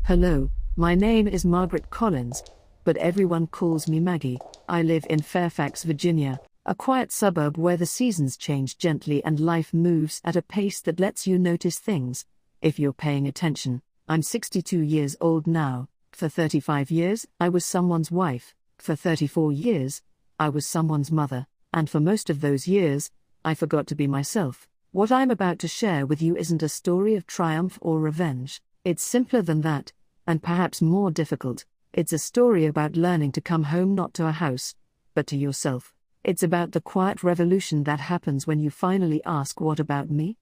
Hello, my name is Margaret Collins, but everyone calls me Maggie. I live in Fairfax, Virginia, a quiet suburb where the seasons change gently and life moves at a pace that lets you notice things, if you're paying attention. I'm 62 years old now. For 35 years, I was someone's wife. For 34 years, I was someone's mother. And for most of those years, I forgot to be myself. What I'm about to share with you isn't a story of triumph or revenge. It's simpler than that, and perhaps more difficult. It's a story about learning to come home not to a house, but to yourself. It's about the quiet revolution that happens when you finally ask, "What about me?"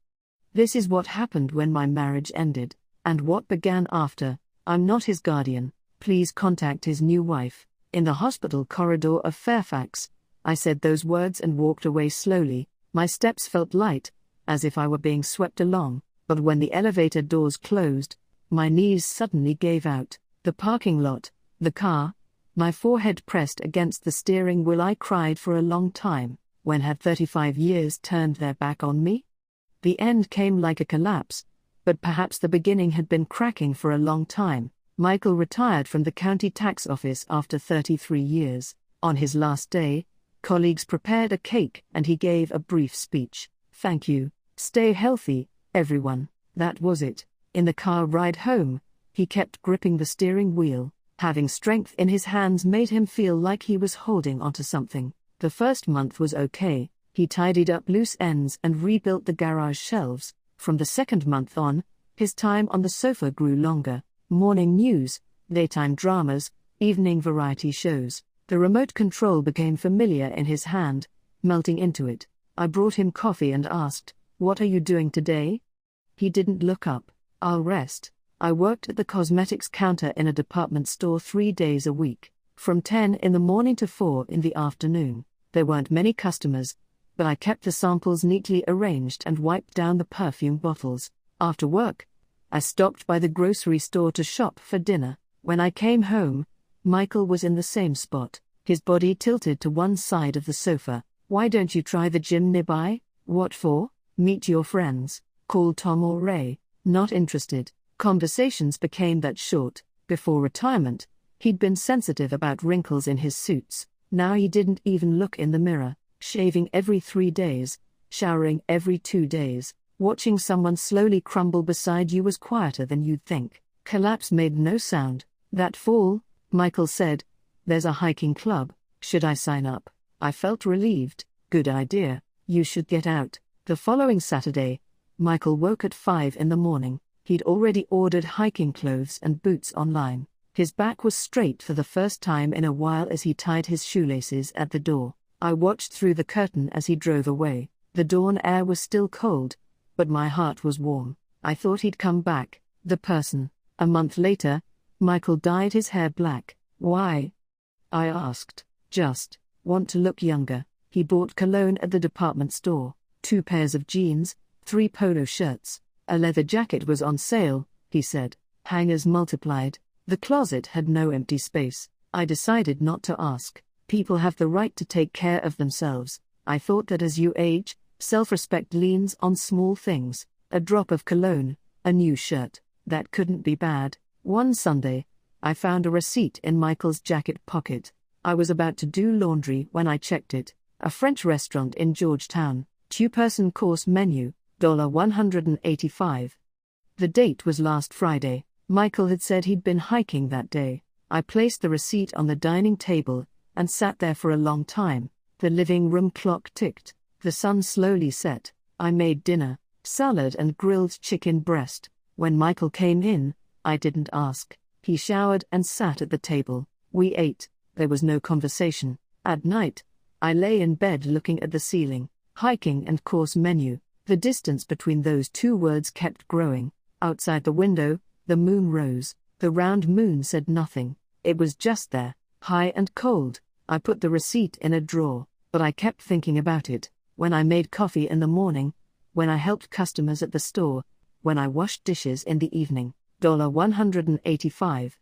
This is what happened when my marriage ended, and what began after. I'm not his guardian. Please contact his new wife. In the hospital corridor of Fairfax, I said those words and walked away slowly. My steps felt light, as if I were being swept along, but when the elevator doors closed, my knees suddenly gave out. The parking lot, the car, my forehead pressed against the steering wheel. I cried for a long time. When had 35 years turned their back on me? The end came like a collapse, but perhaps the beginning had been cracking for a long time. Michael retired from the county tax office after 33 years. On his last day, colleagues prepared a cake and he gave a brief speech. "Thank you. Stay healthy, everyone." That was it. In the car ride home, he kept gripping the steering wheel. Having strength in his hands made him feel like he was holding onto something. The first month was okay. He tidied up loose ends and rebuilt the garage shelves. From the second month on, his time on the sofa grew longer. Morning news, daytime dramas, evening variety shows. The remote control became familiar in his hand, melting into it. I brought him coffee and asked, "What are you doing today?" He didn't look up. "I'll rest." I worked at the cosmetics counter in a department store 3 days a week, from 10 in the morning to 4 in the afternoon. There weren't many customers, but I kept the samples neatly arranged and wiped down the perfume bottles. After work, I stopped by the grocery store to shop for dinner. When I came home, Michael was in the same spot, his body tilted to one side of the sofa. "Why don't you try the gym nearby?" "What for?" "Meet your friends. Call Tom or Ray." "Not interested." Conversations became that short. Before retirement, he'd been sensitive about wrinkles in his suits. Now he didn't even look in the mirror. Shaving every 3 days, showering every 2 days, watching someone slowly crumble beside you was quieter than you'd think. Collapse made no sound. That fall, Michael said, "There's a hiking club. Should I sign up?" I felt relieved. "Good idea. You should get out." The following Saturday, Michael woke at 5 in the morning. He'd already ordered hiking clothes and boots online. His back was straight for the first time in a while as he tied his shoelaces at the door. I watched through the curtain as he drove away. The dawn air was still cold, but my heart was warm. I thought he'd come back, the person. A month later, Michael dyed his hair black. "Why?" I asked. "Just want to look younger." He bought cologne at the department store, 2 pairs of jeans, 3 polo shirts. A leather jacket was on sale, he said. Hangers multiplied. The closet had no empty space. I decided not to ask. People have the right to take care of themselves. I thought that as you age, self-respect leans on small things. A drop of cologne, a new shirt. That couldn't be bad. One Sunday, I found a receipt in Michael's jacket pocket. I was about to do laundry when I checked it. A French restaurant in Georgetown. 2-person course menu, $185. The date was last Friday. Michael had said he'd been hiking that day. I placed the receipt on the dining table and sat there for a long time. The living room clock ticked. The sun slowly set. I made dinner, salad and grilled chicken breast. When Michael came in, I didn't ask. He showered and sat at the table. We ate. There was no conversation. At night, I lay in bed looking at the ceiling. Hiking and course menu. The distance between those 2 words kept growing. Outside the window, the moon rose. The round moon said nothing. It was just there, high and cold. I put the receipt in a drawer, but I kept thinking about it. When I made coffee in the morning, when I helped customers at the store, when I washed dishes in the evening. $185.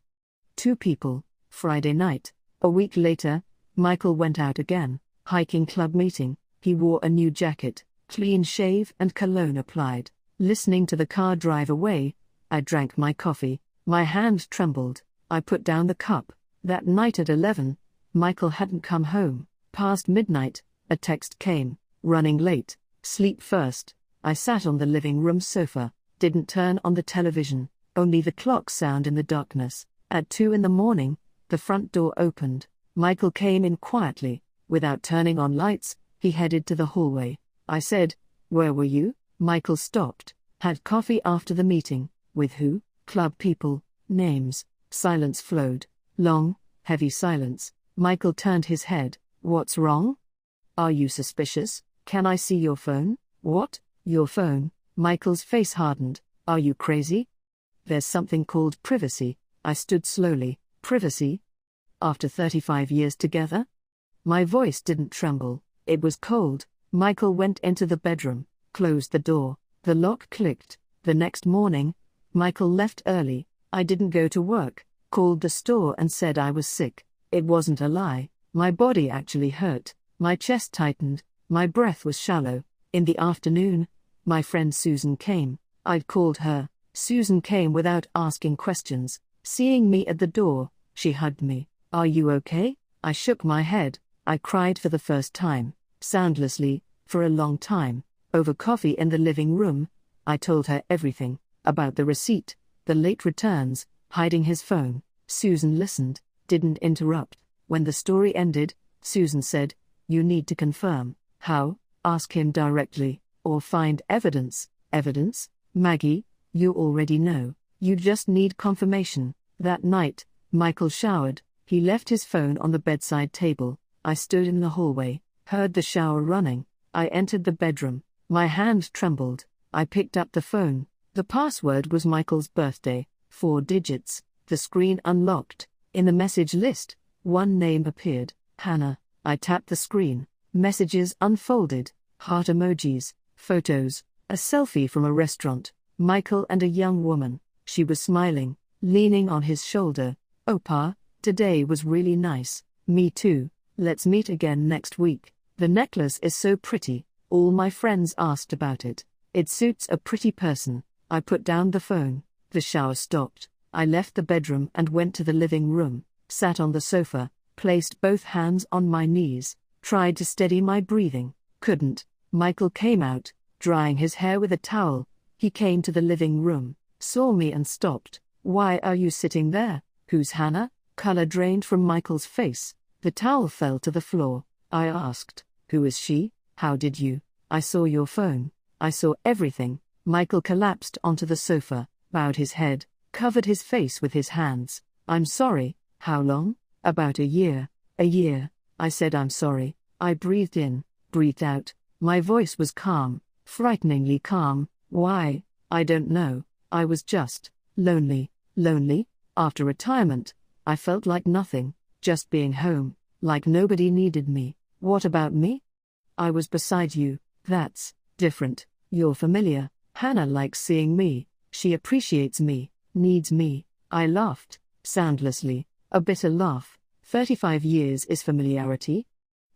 2 people. Friday night. A week later, Michael went out again. Hiking club meeting. He wore a new jacket, clean shave and cologne applied. Listening to the car drive away, I drank my coffee. My hand trembled. I put down the cup. That night at 11, Michael hadn't come home. Past midnight, a text came. Running late. Sleep first. I sat on the living room sofa, didn't turn on the television, only the clock sound in the darkness. At 2 in the morning, the front door opened. Michael came in quietly. Without turning on lights, he headed to the hallway. I said, "Where were you?" Michael stopped. "Had coffee after the meeting." "With who?" "Club people." "Names." Silence flowed. Long, heavy silence. Michael turned his head. "What's wrong?" "Are you suspicious?" "Can I see your phone?" "What?" "Your phone." Michael's face hardened. "Are you crazy?" "There's something called privacy." I stood slowly. "Privacy? After 35 years together?" My voice didn't tremble. It was cold. Michael went into the bedroom, closed the door. The lock clicked. The next morning, Michael left early. I didn't go to work. Called the store and said I was sick. It wasn't a lie. My body actually hurt. My chest tightened. My breath was shallow. In the afternoon, my friend Susan came. I'd called her. Susan came without asking questions. Seeing me at the door, she hugged me. "Are you okay?" I shook my head. I cried for the first time, soundlessly, for a long time. Over coffee in the living room, I told her everything, about the receipt, the late returns, hiding his phone. Susan listened, didn't interrupt. When the story ended, Susan said, "You need to confirm." "How?" "Ask him directly, or find evidence." "Evidence?" "Maggie, you already know. You just need confirmation." That night, Michael showered. He left his phone on the bedside table. I stood in the hallway, heard the shower running. I entered the bedroom. My hand trembled. I picked up the phone. The password was Michael's birthday, 4 digits. The screen unlocked. In the message list, one name appeared, Hannah. I tapped the screen. Messages unfolded. Heart emojis, photos, a selfie from a restaurant, Michael and a young woman. She was smiling, leaning on his shoulder. "Opa, today was really nice." "Me too. Let's meet again next week." "The necklace is so pretty. All my friends asked about it. It suits a pretty person." I put down the phone. The shower stopped. I left the bedroom and went to the living room, sat on the sofa, placed both hands on my knees, tried to steady my breathing, couldn't. Michael came out, drying his hair with a towel. He came to the living room, saw me and stopped. "Why are you sitting there?" "Who's Hannah?" Color drained from Michael's face. The towel fell to the floor. I asked, "Who is she?" "How did you?" "I saw your phone. I saw everything." Michael collapsed onto the sofa, bowed his head, covered his face with his hands. "I'm sorry." "How long?" "About a year." "A year." I said I'm sorry. I breathed in, breathed out. My voice was calm, frighteningly calm. "Why?" "I don't know. I was just lonely." "Lonely?" "After retirement, I felt like nothing, just being home, like nobody needed me." "What about me?" "I was beside you." "That's different. You're familiar." "Hannah likes seeing me. She appreciates me, needs me." I laughed, soundlessly, a bitter laugh. 35 years is familiarity?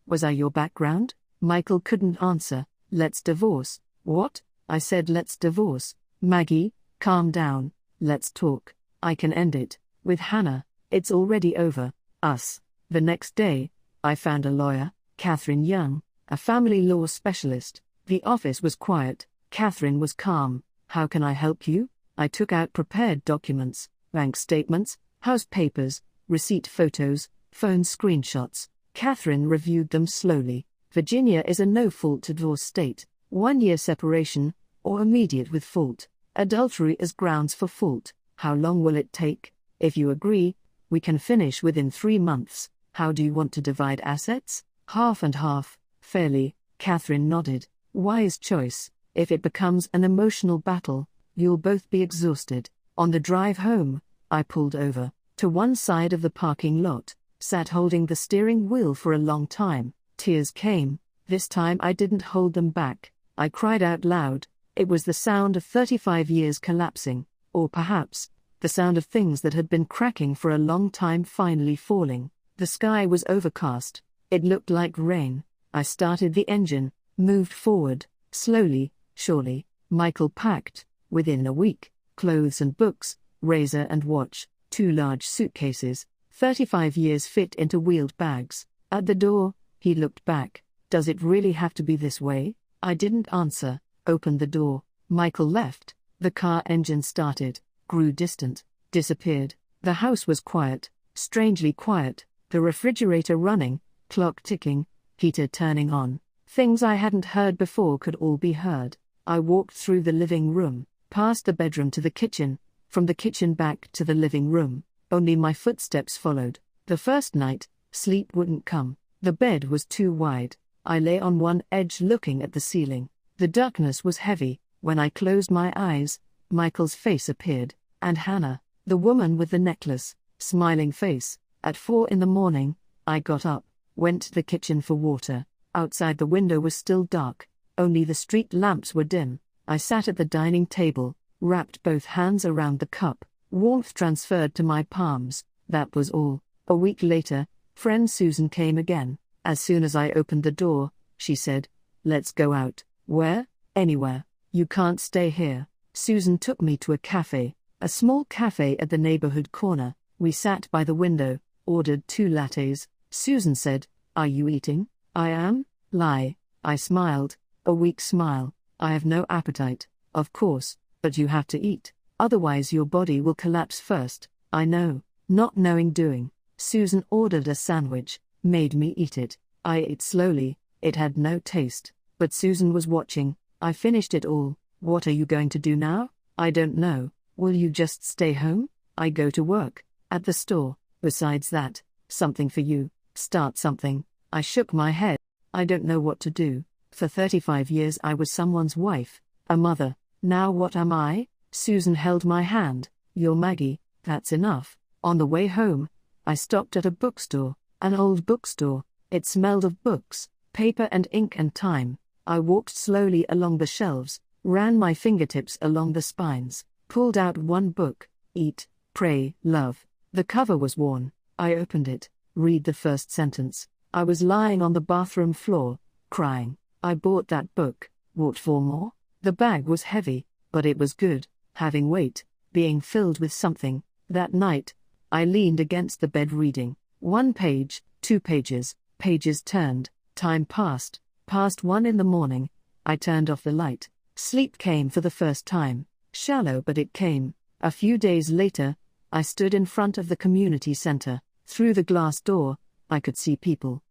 Was I your background? Michael couldn't answer. "Let's divorce." "What?" I said, "Let's divorce." "Maggie, calm down. Let's talk. I can end it. With Hannah, it's already over. Us." The next day, I found a lawyer, Catherine Young, a family law specialist. The office was quiet. Catherine was calm. "How can I help you?" I took out prepared documents, bank statements, house papers, receipt photos, phone screenshots. Catherine reviewed them slowly. "Virginia is a no-fault divorce state. 1 year separation, or immediate with fault. Adultery is grounds for fault. How long will it take? If you agree, we can finish within 3 months. How do you want to divide assets?" "Half and half, fairly." Catherine nodded. "Wise choice. If it becomes an emotional battle, you'll both be exhausted." On the drive home, I pulled over to one side of the parking lot, sat holding the steering wheel for a long time. Tears came. This time I didn't hold them back. I cried out loud. It was the sound of 35 years collapsing, or perhaps, the sound of things that had been cracking for a long time finally falling. The sky was overcast. It looked like rain. I started the engine, moved forward, slowly, surely. Michael packed, within a week, clothes and books, razor and watch, 2 large suitcases, 35 years fit into wheeled bags. At the door, he looked back. Does it really have to be this way? I didn't answer. Opened the door. Michael left. The car engine started, grew distant, disappeared. The house was quiet, strangely quiet, the refrigerator running, clock ticking, heater turning on. Things I hadn't heard before could all be heard. I walked through the living room, past the bedroom to the kitchen, from the kitchen back to the living room. Only my footsteps followed. The first night, sleep wouldn't come. The bed was too wide. I lay on one edge looking at the ceiling. The darkness was heavy. When I closed my eyes, Michael's face appeared, and Hannah, the woman with the necklace, smiling face. At 4 a.m, I got up, went to the kitchen for water. Outside the window was still dark, only the street lamps were dim. I sat at the dining table, wrapped both hands around the cup. Warmth transferred to my palms. That was all. A week later, friend Susan came again. As soon as I opened the door, she said, "Let's go out." "Where?" "Anywhere. You can't stay here." Susan took me to a cafe, a small cafe at the neighborhood corner. We sat by the window, ordered 2 lattes. Susan said, "Are you eating?" "I am." "Lie." I smiled, a weak smile. "I have no appetite." "Of course, but you have to eat. Otherwise your body will collapse first." "I know." Not knowing doing. Susan ordered a sandwich, made me eat it. I ate slowly. It had no taste. But Susan was watching. I finished it all. "What are you going to do now?" "I don't know." "Will you just stay home?" "I go to work. At the store." "Besides that, something for you." "Start something." I shook my head. "I don't know what to do. For 35 years I was someone's wife, a mother. Now what am I?" Susan held my hand. "You're Maggie, that's enough." On the way home, I stopped at a bookstore, an old bookstore. It smelled of books, paper and ink and time. I walked slowly along the shelves, ran my fingertips along the spines, pulled out one book, Eat, Pray, Love. The cover was worn. I opened it. Read the first sentence. I was lying on the bathroom floor, crying. I bought that book. Bought 4 more? The bag was heavy, but it was good, having weight, being filled with something. That night, I leaned against the bed reading. 1 page, 2 pages, pages turned. Time passed. Past 1 a.m, I turned off the light. Sleep came for the first time. Shallow, but it came. A few days later, I stood in front of the community center. Through the glass door, I could see people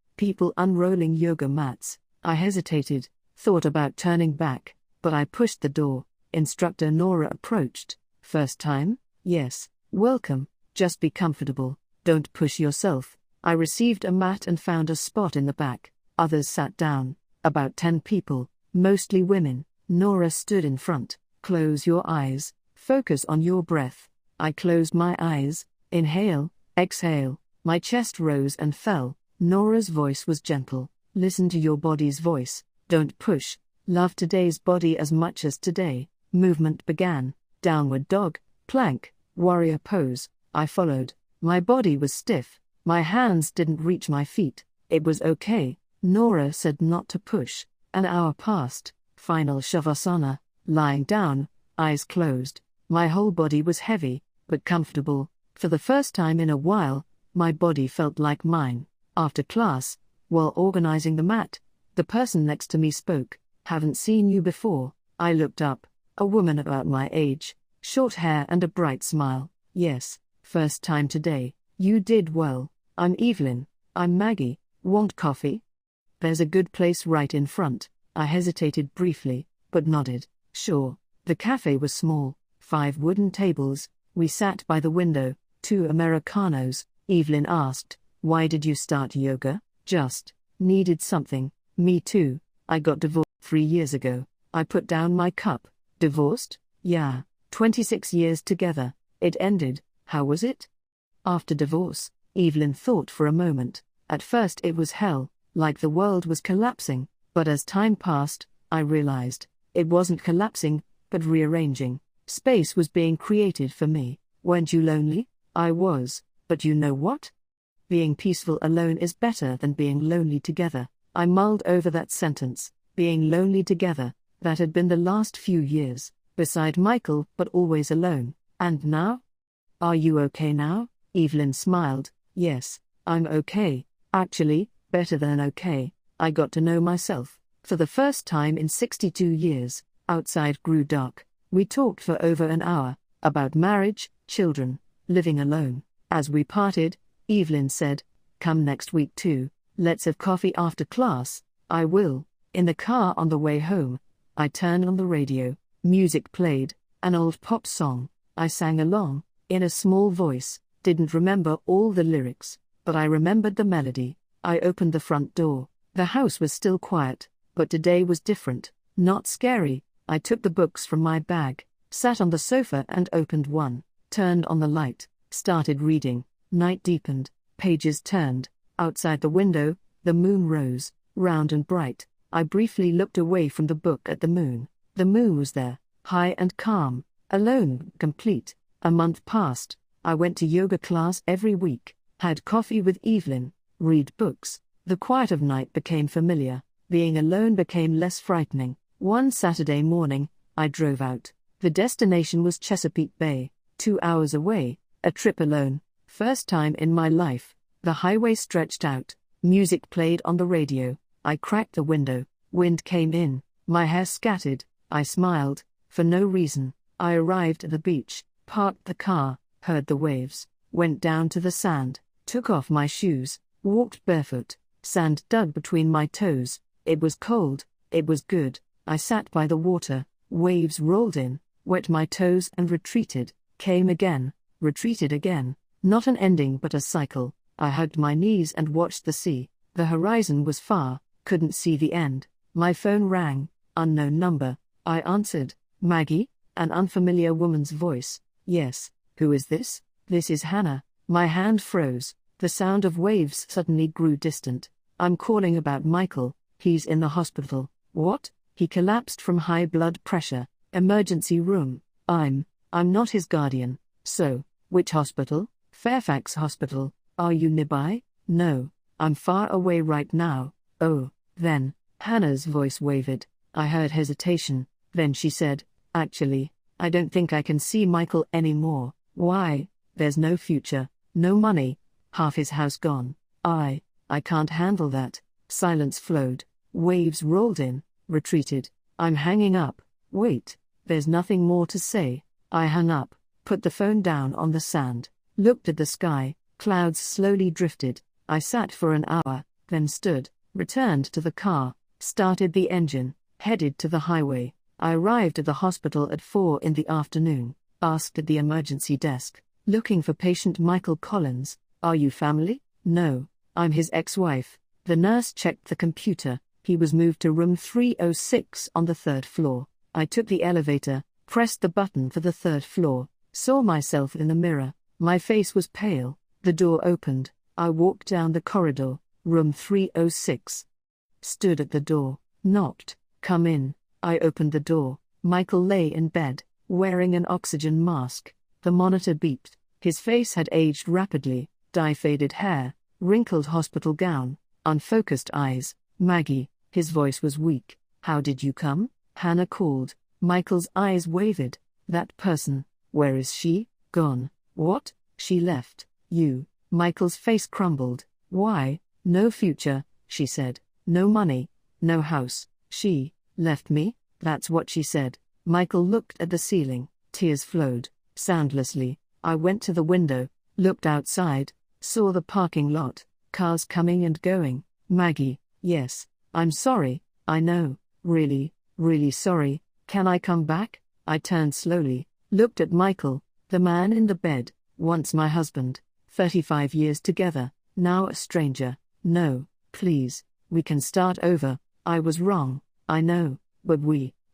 unrolling yoga mats. I hesitated, thought about turning back, but I pushed the door. Instructor Nora approached. "First time?" "Yes." "Welcome. Just be comfortable. Don't push yourself." I received a mat and found a spot in the back. Others sat down. About 10 people, mostly women. Nora stood in front. "Close your eyes. Focus on your breath." I closed my eyes. Inhale, exhale. My chest rose and fell. Nora's voice was gentle. "Listen to your body's voice. Don't push. Love today's body as much as today." Movement began. Downward dog, plank, warrior pose. I followed. My body was stiff. My hands didn't reach my feet. It was okay. Nora said not to push. An hour passed. Final Shavasana. Lying down, eyes closed. My whole body was heavy, but comfortable. For the first time in a while, my body felt like mine. After class, while organizing the mat, the person next to me spoke. "Haven't seen you before." I looked up. A woman about my age. Short hair and a bright smile. "Yes, first time today. You did well." "I'm Evelyn." "I'm Maggie. Want coffee?" "There's a good place right in front." I hesitated briefly, but nodded. "Sure." The cafe was small. 5 wooden tables. We sat by the window. 2 Americanos. Evelyn asked, "Why did you start yoga?" "Just needed something." "Me too. I got divorced 3 years ago." I put down my cup. "Divorced?" "Yeah. 26 years together. It ended." "How was it?" "After divorce." Evelyn thought for a moment. "At first it was hell, like the world was collapsing. But as time passed, I realized it wasn't collapsing, but rearranging. Space was being created for me." "Weren't you lonely?" "I was, but you know what? Being peaceful alone is better than being lonely together." I mulled over that sentence. Being lonely together, that had been the last few years, beside Michael but always alone. And now? Are you okay now? Evelyn smiled. Yes, I'm okay. Actually, better than okay. I got to know myself. For the first time in 62 years, outside grew dark. We talked for over an hour, about marriage, children, living alone. As we parted, Evelyn said, "Come next week too. Let's have coffee after class." "I will." In the car on the way home, I turned on the radio. Music played, an old pop song. I sang along, in a small voice, didn't remember all the lyrics, but I remembered the melody. I opened the front door. The house was still quiet, but today was different, not scary. I took the books from my bag, sat on the sofa and opened one, turned on the light, started reading. Night deepened, pages turned. Outside the window, the moon rose, round and bright. I briefly looked away from the book at the moon. The moon was there, high and calm, alone, complete. A month passed. I went to yoga class every week, had coffee with Evelyn, read books. The quiet of night became familiar. Being alone became less frightening. One Saturday morning, I drove out. The destination was Chesapeake Bay, 2 hours away, a trip alone. First time in my life. The highway stretched out. Music played on the radio. I cracked the window. Wind came in. My hair scattered. I smiled, for no reason. I arrived at the beach, parked the car, heard the waves, went down to the sand, took off my shoes, walked barefoot. Sand dug between my toes. It was cold. It was good. I sat by the water. Waves rolled in, wet my toes and retreated, came again, retreated again. Not an ending but a cycle. I hugged my knees and watched the sea. The horizon was far, couldn't see the end. My phone rang, unknown number. I answered. Maggie? An unfamiliar woman's voice. Yes. Who is this? This is Hannah. My hand froze. The sound of waves suddenly grew distant. I'm calling about Michael. He's in the hospital. What? He collapsed from high blood pressure. Emergency room. I'm not his guardian. So, which hospital? Fairfax Hospital. Are you nearby? No. I'm far away right now. Oh, then. Hannah's voice wavered. I heard hesitation. Then she said, "Actually, I don't think I can see Michael anymore." "Why?" "There's no future, no money, half his house gone. I can't handle that." Silence flowed. Waves rolled in, retreated. I'm hanging up. Wait, there's nothing more to say. I hung up, put the phone down on the sand, looked at the sky. Clouds slowly drifted. I sat for an hour, then stood, returned to the car, started the engine, headed to the highway. I arrived at the hospital at 4 in the afternoon, asked at the emergency desk, looking for patient Michael Collins. "Are you family?" "No, I'm his ex-wife." The nurse checked the computer. He was moved to room 306 on the 3rd floor. I took the elevator, pressed the button for the 3rd floor, saw myself in the mirror. My face was pale. The door opened. I walked down the corridor, room 306. Stood at the door, knocked. "Come in." I opened the door. Michael lay in bed, wearing an oxygen mask. The monitor beeped. His face had aged rapidly, dye-faded hair, wrinkled hospital gown, unfocused eyes. "Maggie." His voice was weak. "How did you come?" Hannah called. Michael's eyes wavered. "That person, where is she?" "Gone." "What?" "She left. You." Michael's face crumbled. "Why?" "No future," she said. "No money. No house. She left me." "That's what she said." Michael looked at the ceiling. Tears flowed, soundlessly. I went to the window, looked outside, saw the parking lot, cars coming and going. "Maggie." "Yes. I'm sorry. I know. Really, really sorry. Can I come back?" I turned slowly, looked at Michael, the man in the bed, once my husband, 35 years together, now a stranger. "No, please, we can start over. I was wrong, I know, but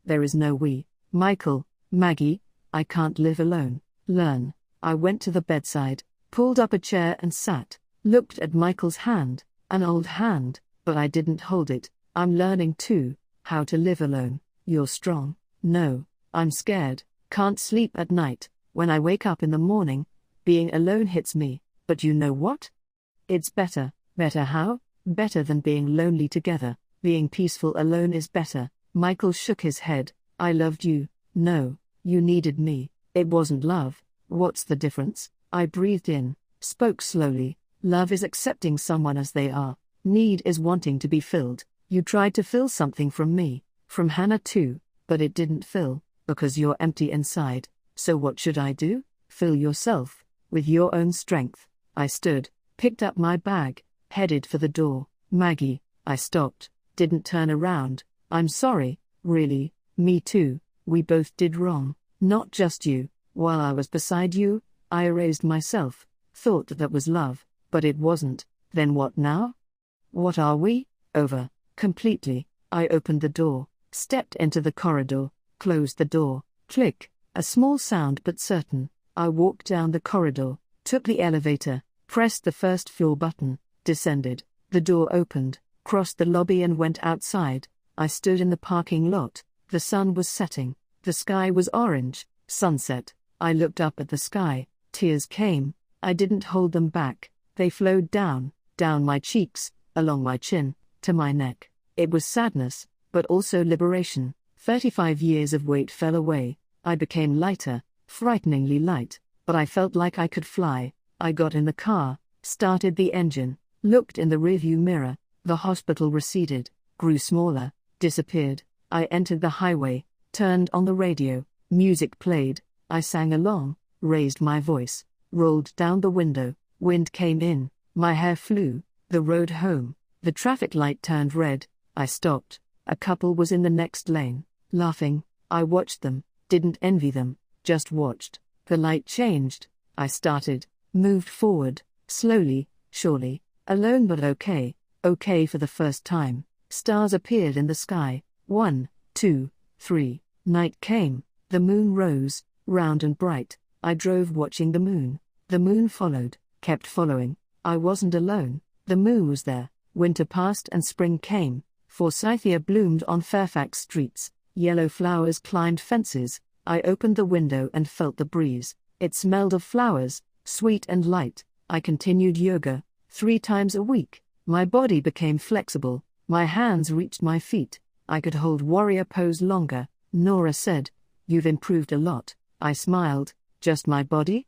there is no we." "Michael." "Maggie, I can't live alone. Learn." I went to the bedside, pulled up a chair and sat, looked at Michael's hand, an old hand, but I didn't hold it. "I'm learning too, how to live alone." "You're strong." "No, I'm scared, can't sleep at night. When I wake up in the morning, being alone hits me. But you know what? It's better." "Better how?" "Better than being lonely together. Being peaceful alone is better." Michael shook his head. "I loved you." "No, you needed me." "It wasn't love." What's the difference? I breathed in, spoke slowly. Love is accepting someone as they are. Need is wanting to be filled. You tried to fill something from me, from Hannah too, but it didn't fill, because you're empty inside. So what should I do? Fill yourself, with your own strength. I stood, picked up my bag, headed for the door. Maggie, I stopped, didn't turn around. I'm sorry, really, me too, we both did wrong, not just you. While I was beside you, I erased myself, thought that was love, but it wasn't. Then what now? What are we? Over, completely. I opened the door, stepped into the corridor, closed the door, click, a small sound but certain. I walked down the corridor, took the elevator, pressed the first floor button, descended. The door opened, crossed the lobby and went outside. I stood in the parking lot. The sun was setting. The sky was orange, sunset. I looked up at the sky. Tears came. I didn't hold them back. They flowed down my cheeks, along my chin, to my neck. It was sadness, but also liberation. 35 years of weight fell away. I became lighter, frighteningly light, but I felt like I could fly. I got in the car, started the engine, looked in the rearview mirror. The hospital receded, grew smaller, disappeared. I entered the highway, turned on the radio, music played. I sang along, raised my voice, rolled down the window. Wind came in, my hair flew. The road home, the traffic light turned red. I stopped. A couple was in the next lane, laughing. I watched them, didn't envy them, just watched. The light changed. I started, moved forward, slowly, surely, alone but okay for the first time. Stars appeared in the sky. 1, 2, 3. Night came. The moon rose, round and bright. I drove watching the moon. The moon followed, kept following. I wasn't alone. The moon was there. Winter passed and spring came. Forsythia bloomed on Fairfax streets. Yellow flowers climbed fences. I opened the window and felt the breeze. It smelled of flowers, sweet and light. I continued yoga, 3 times a week. My body became flexible. My hands reached my feet. I could hold warrior pose longer. Nora said, "You've improved a lot." I smiled. "Just my body?"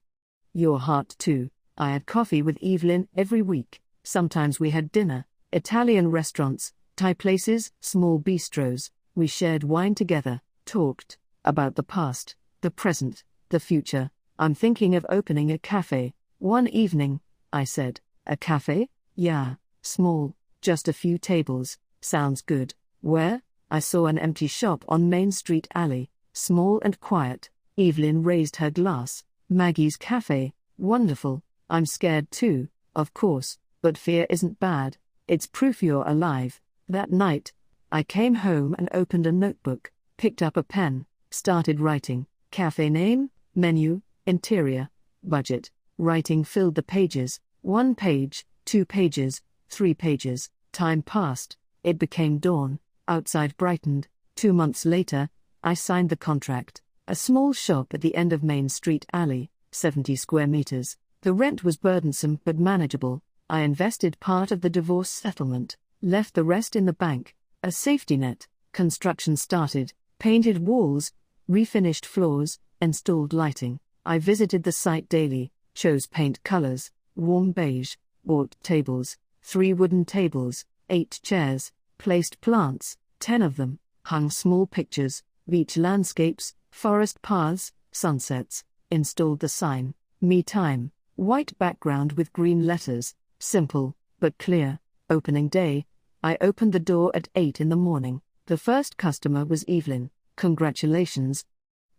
"Your heart too." I had coffee with Evelyn every week. Sometimes we had dinner. Italian restaurants, Thai places, small bistros. We shared wine together, talked about the past, the present, the future. "I'm thinking of opening a cafe." One evening, I said. "A cafe?" "Yeah, small, just a few tables." "Sounds good. Where?" I saw an empty shop on Main Street alley, small and quiet. Evelyn raised her glass. "Maggie's Cafe." "Wonderful. I'm scared too, of course, but fear isn't bad. It's proof you're alive." That night, I came home and opened a notebook, picked up a pen, started writing. Cafe name, menu, interior, budget. Writing filled the pages. 1 page, 2 pages, 3 pages. Time passed. It became dawn. Outside brightened. 2 months later, I signed the contract. A small shop at the end of Main Street alley, 70 square meters. The rent was burdensome but manageable. I invested part of the divorce settlement, left the rest in the bank. A safety net. Construction started. Painted walls, refinished floors, installed lighting. I visited the site daily, chose paint colors, warm beige, bought tables, 3 wooden tables, 8 chairs, placed plants, 10 of them, hung small pictures, beach landscapes, forest paths, sunsets, installed the sign, "Me Time," white background with green letters, simple, but clear. Opening day, I opened the door at 8 in the morning. The first customer was Evelyn. "Congratulations."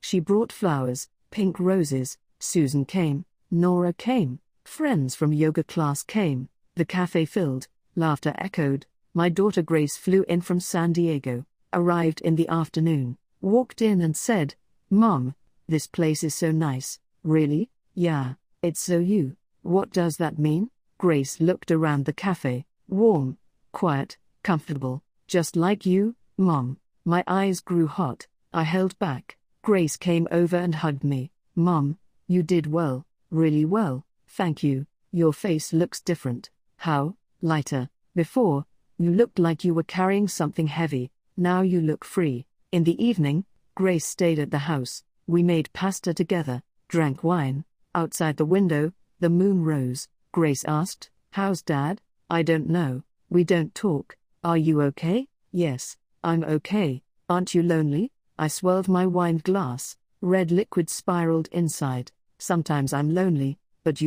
She brought flowers, pink roses. Susan came, Nora came, friends from yoga class came. The cafe filled, laughter echoed. My daughter Grace flew in from San Diego, arrived in the afternoon, walked in and said, "Mom, this place is so nice." "Really?" "Yeah, it's so you." "What does that mean?" Grace looked around the cafe. "Warm, quiet, comfortable, just like you, Mom." My eyes grew hot. I held back. Grace came over and hugged me. "Mom, you did well, really well, thank you. Your face looks different." "How?" "Lighter. Before, you looked like you were carrying something heavy. Now you look free." In the evening, Grace stayed at the house. We made pasta together, drank wine. Outside the window, the moon rose. Grace asked, "How's Dad?" "I don't know. We don't talk." "Are you okay?" "Yes, I'm okay. Aren't you lonely?" I swirled my wine glass. Red liquid spiraled inside. "Sometimes I'm lonely, but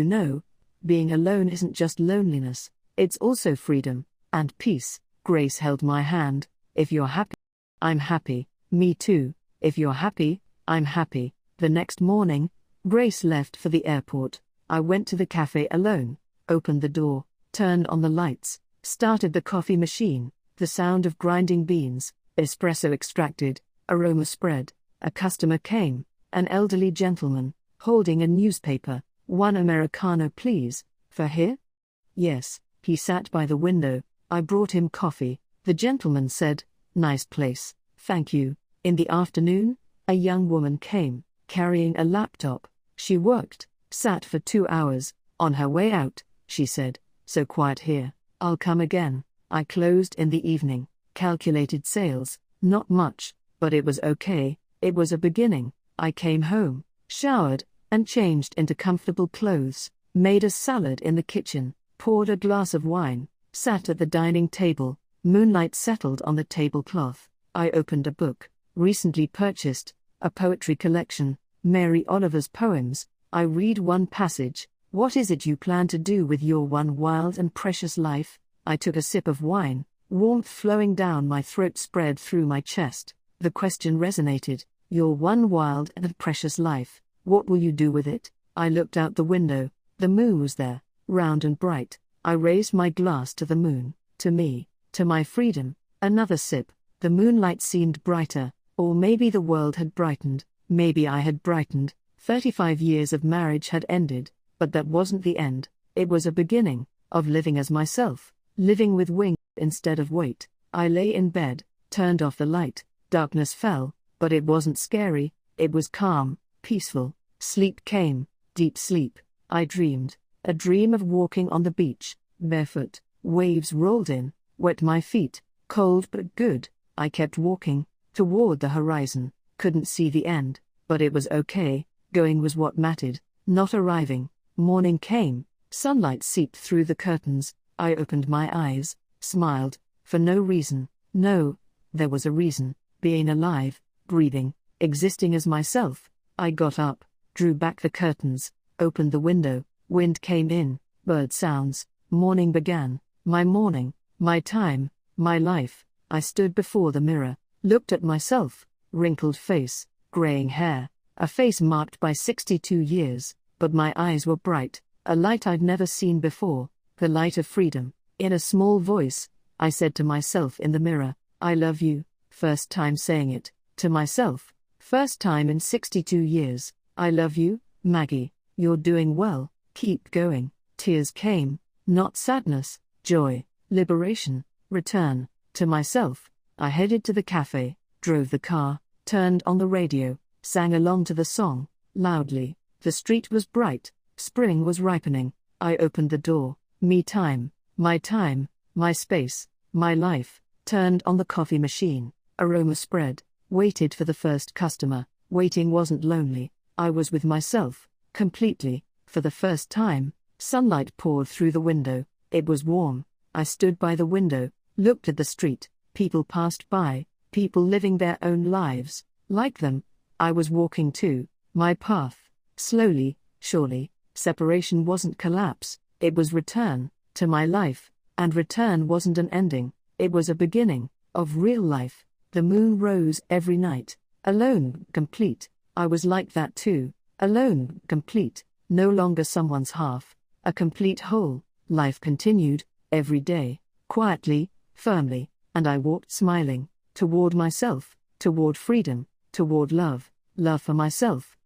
being alone isn't just loneliness, it's also freedom and peace." Grace held my hand. "If you're happy, I'm happy." "Me too. If you're happy, I'm happy." The next morning, Grace left for the airport. I went to the cafe alone, opened the door, turned on the lights, started the coffee machine. The sound of grinding beans, espresso extracted, aroma spread. A customer came, an elderly gentleman, holding a newspaper. "One Americano, please." "For here?" "Yes." He sat by the window. I brought him coffee. The gentleman said, "Nice place, thank you." In the afternoon, a young woman came, carrying a laptop. She worked, sat for 2 hours. On her way out, she said, "So quiet here, I'll come again." I closed in the evening. Calculated sales, not much, but it was okay. It was a beginning. I came home, showered, and changed into comfortable clothes, made a salad in the kitchen, poured a glass of wine, sat at the dining table. Moonlight settled on the tablecloth. I opened a book, recently purchased, a poetry collection, Mary Oliver's poems. I read one passage. "What is it you plan to do with your one wild and precious life?" I took a sip of wine, warmth flowing down my throat spread through my chest. The question resonated. Your one wild and precious life, what will you do with it? I looked out the window. The moon was there, round and bright. I raised my glass to the moon, to me, to my freedom. Another sip. The moonlight seemed brighter, or maybe the world had brightened, maybe I had brightened. 35 years of marriage had ended, but that wasn't the end. It was a beginning, of living as myself, living with wings instead of weight. I lay in bed, turned off the light. Darkness fell, but it wasn't scary, it was calm, peaceful. Sleep came, deep sleep. I dreamed, a dream of walking on the beach, barefoot. Waves rolled in, wet my feet, cold but good. I kept walking, toward the horizon, couldn't see the end, but it was okay, going was what mattered, not arriving. Morning came, sunlight seeped through the curtains. I opened my eyes, smiled, for no reason. No, there was a reason, being alive, breathing, existing as myself. I got up, drew back the curtains, opened the window. Wind came in, bird sounds. Morning began, my morning, my time, my life. I stood before the mirror, looked at myself, wrinkled face, graying hair, a face marked by 62 years, but my eyes were bright, a light I'd never seen before, the light of freedom. In a small voice, I said to myself in the mirror, "I love you." First time saying it, to myself, first time in 62 years. "I love you, Maggie, you're doing well, keep going." Tears came, not sadness, joy, liberation, return. To myself, I headed to the cafe, drove the car, turned on the radio, sang along to the song, loudly. The street was bright, spring was ripening. I opened the door. Me time, my space, my life. Turned on the coffee machine. Aroma spread. Waited for the first customer. Waiting wasn't lonely. I was with myself, completely. For the first time, sunlight poured through the window. It was warm. I stood by the window, looked at the street. People passed by, people living their own lives. Like them, I was walking too, my path. Slowly, surely. Separation wasn't collapse, it was return, to my life. And return wasn't an ending, it was a beginning, of real life. The moon rose every night. Alone, complete. I was like that too. Alone, complete. No longer someone's half. A complete whole. Life continued, every day. Quietly, firmly. And I walked smiling. Toward myself. Toward freedom. Toward love. Love for myself.